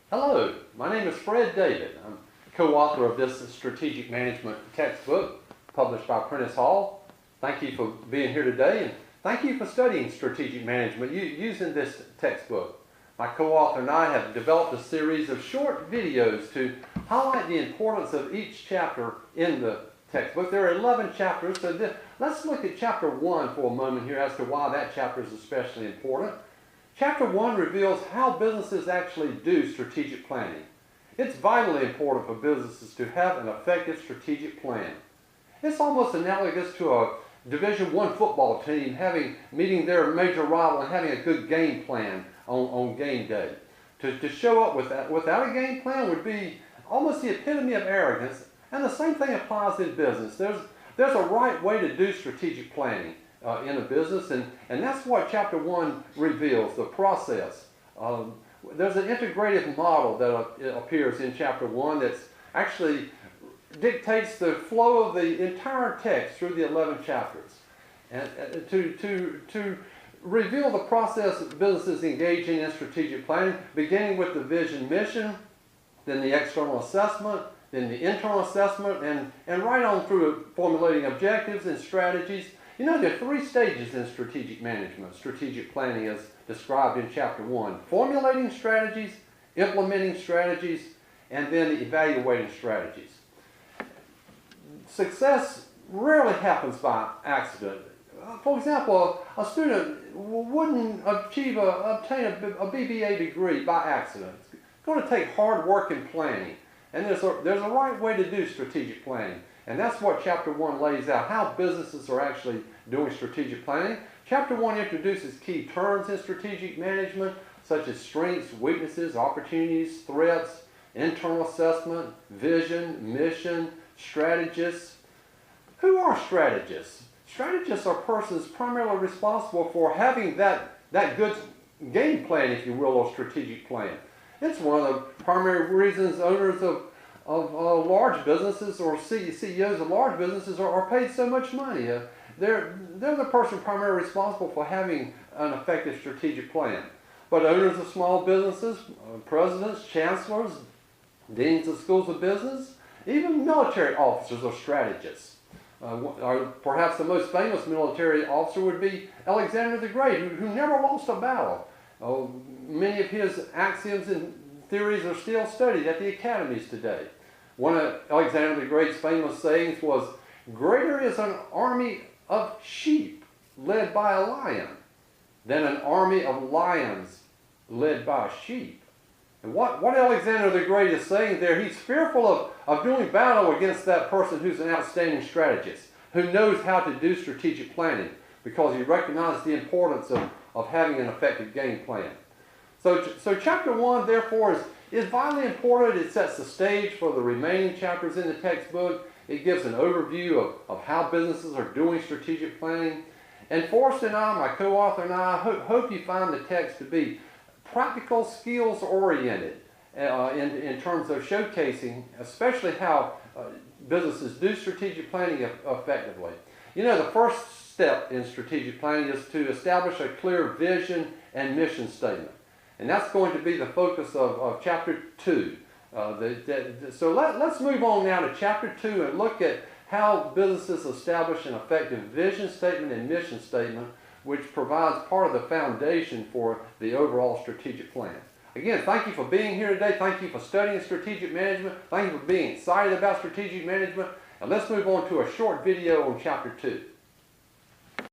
Hello, my name is Fred David. I'm co-author of this strategic management textbook published by Prentice Hall. Thank you for being here today, and thank you for studying strategic management using this textbook. My co-author and I have developed a series of short videos to highlight the importance of each chapter in the textbook. There are 11 chapters, so let's look at chapter 1 for a moment here as to why that chapter is especially important. Chapter 1 reveals how businesses actually do strategic planning. It's vitally important for businesses to have an effective strategic plan. It's almost analogous to a Division I football team meeting their major rival and having a good game plan on game day. To show up without a game plan would be almost the epitome of arrogance, and the same thing applies in business. There's a right way to do strategic planning in a business, and that's what chapter 1 reveals, the process. There's an integrative model that appears in chapter 1 that actually dictates the flow of the entire text through the 11 chapters. And to reveal the process that businesses engage in strategic planning, beginning with the vision mission, then the external assessment, then the internal assessment, and right on through formulating objectives and strategies. You know, there are 3 stages in strategic management, strategic planning as described in chapter 1. Formulating strategies, implementing strategies, and then evaluating strategies. Success rarely happens by accident. For example, a student wouldn't obtain a BBA degree by accident. It's going to take hard work and planning. And there's a right way to do strategic planning. And that's what chapter 1 lays out, how businesses are actually doing strategic planning. Chapter 1 introduces key terms in strategic management, such as strengths, weaknesses, opportunities, threats, internal assessment, vision, mission, strategists. Who are strategists? Strategists are persons primarily responsible for having that good game plan, if you will, or strategic plan. It's one of the primary reasons owners of large businesses or CEOs of large businesses are paid so much money. They're the person primarily responsible for having an effective strategic plan. But owners of small businesses, presidents, chancellors, deans of schools of business, even military officers are strategists. Perhaps the most famous military officer would be Alexander the Great, who never lost a battle. Many of his axioms and theories are still studied at the academies today. One of Alexander the Great's famous sayings was, "Greater is an army of sheep led by a lion than an army of lions led by sheep." And what Alexander the Great is saying there, he's fearful of doing battle against that person who's an outstanding strategist, who knows how to do strategic planning, because he recognizes the importance of having an effective game plan. So chapter 1, therefore, is vitally important. It sets the stage for the remaining chapters in the textbook. It gives an overview of how businesses are doing strategic planning. And Forrest and I, my co-author and I, hope you find the text to be practical skills oriented in terms of showcasing especially how businesses do strategic planning effectively. You know, the first step in strategic planning is to establish a clear vision and mission statement. And that's going to be the focus of chapter 2. So let's move on now to chapter 2 and look at how businesses establish an effective vision statement and mission statement, which provides part of the foundation for the overall strategic plan. Again, thank you for being here today. Thank you for studying strategic management. Thank you for being excited about strategic management. And let's move on to a short video on chapter 2.